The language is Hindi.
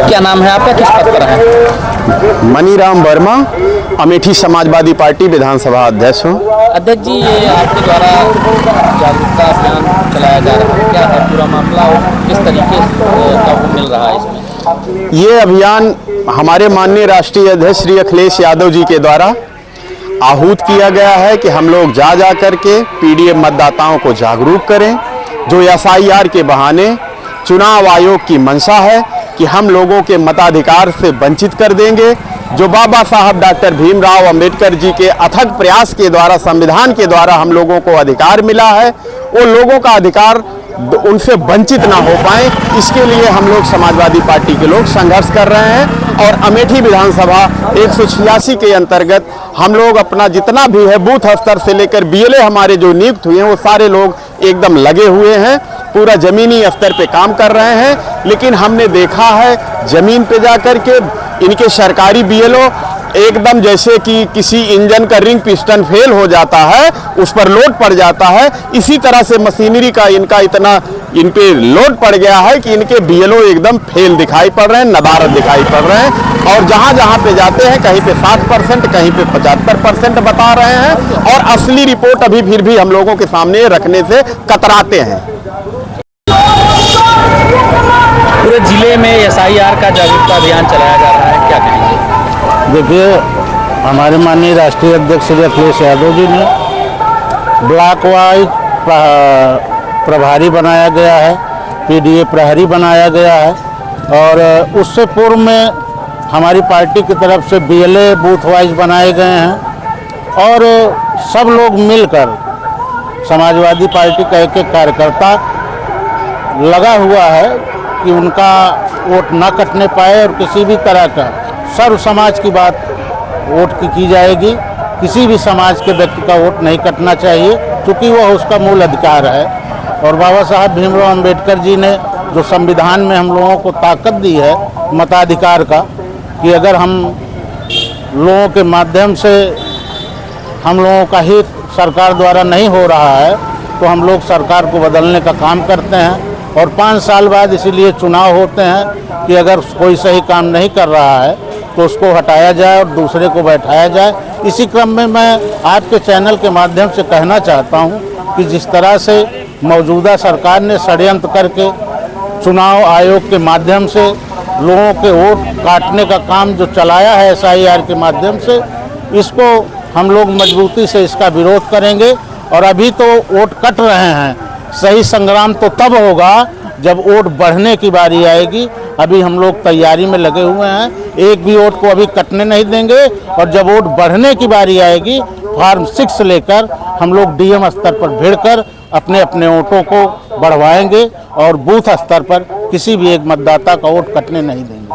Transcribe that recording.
क्या नाम है आपका, किस पद पर है? मनीराम वर्मा, अमेठी समाजवादी पार्टी विधानसभा अध्यक्ष हूँ। अध्यक्ष जी, ये आपके द्वारा जागरूकता अभियान चलाया जा रहा है, क्या है पूरा मामला और किस तरीके का वो मिल रहा है इसमें? ये अभियान हमारे माननीय राष्ट्रीय अध्यक्ष श्री अखिलेश यादव जी के द्वारा आहूत किया गया है कि हम लोग जा करके पीडीएफ मतदाताओं को जागरूक करें। जो एसआईआर के बहाने चुनाव आयोग की मंशा है कि हम लोगों के मताधिकार से वंचित कर देंगे। जो बाबा साहब डॉक्टर भीमराव अंबेडकर जी के अथक प्रयास के द्वारा, संविधान के द्वारा हम लोगों को अधिकार मिला है, वो लोगों का अधिकार उनसे वंचित ना हो पाए, इसके लिए हम लोग समाजवादी पार्टी के लोग संघर्ष कर रहे हैं। और अमेठी विधानसभा 186 के अंतर्गत हम लोग अपना जितना भी है बूथ स्तर से लेकर बीएलए हमारे जो नियुक्त हुए हैं वो सारे लोग एकदम लगे हुए हैं, पूरा जमीनी स्तर पे काम कर रहे हैं। लेकिन हमने देखा है जमीन पे जाकर के इनके सरकारी बीएलओ एकदम जैसे कि किसी इंजन का रिंग पिस्टन फेल हो जाता है, उस पर लोड पड़ जाता है, इसी तरह से मशीनरी का इनका इतना इन पे लोड पड़ गया है कि इनके बीएलओ एकदम फेल दिखाई पड़ रहे हैं, नदारत दिखाई पड़ रहे हैं। और जहां जहां पे जाते हैं कहीं पे 60%, कहीं पे 75% बता रहे हैं, और असली रिपोर्ट अभी फिर भी हम लोगों के सामने रखने से कतराते हैं। पूरे जिले में एसआईआर का जागरूकता अभियान चलाया जा रहा है, क्या कहेंगे? देखिए, हमारे माननीय राष्ट्रीय अध्यक्ष श्री अखिलेश यादव जी ने ब्लॉक वाइज प्रभारी बनाया गया है, पीडीए प्रहरी बनाया गया है, और उससे पूर्व में हमारी पार्टी की तरफ से बीएलए बूथ वाइज बनाए गए हैं। और सब लोग मिलकर समाजवादी पार्टी का एक एक कार्यकर्ता लगा हुआ है कि उनका वोट ना कटने पाए, और किसी भी तरह का सर्व समाज की बात वोट की जाएगी। किसी भी समाज के व्यक्ति का वोट नहीं कटना चाहिए, क्योंकि वह उसका मूल अधिकार है। और बाबा साहब भीमराव अंबेडकर जी ने जो संविधान में हम लोगों को ताकत दी है मताधिकार का, कि अगर हम लोगों के माध्यम से हम लोगों का हित सरकार द्वारा नहीं हो रहा है तो हम लोग सरकार को बदलने का काम करते हैं। और 5 साल बाद इसीलिए चुनाव होते हैं कि अगर कोई सही काम नहीं कर रहा है तो उसको हटाया जाए और दूसरे को बैठाया जाए। इसी क्रम में मैं आपके चैनल के माध्यम से कहना चाहता हूं कि जिस तरह से मौजूदा सरकार ने षड्यंत्र करके चुनाव आयोग के माध्यम से लोगों के वोट काटने का काम जो चलाया है एसआईआर के माध्यम से, इसको हम लोग मजबूती से इसका विरोध करेंगे। और अभी तो वोट कट रहे हैं, सही संग्राम तो तब होगा जब वोट बढ़ने की बारी आएगी। अभी हम लोग तैयारी में लगे हुए हैं, एक भी वोट को अभी कटने नहीं देंगे। और जब वोट बढ़ने की बारी आएगी, फॉर्म 6 लेकर हम लोग डीएम स्तर पर भिड़कर अपने अपने वोटों को बढ़वाएंगे और बूथ स्तर पर किसी भी एक मतदाता का वोट कटने नहीं देंगे।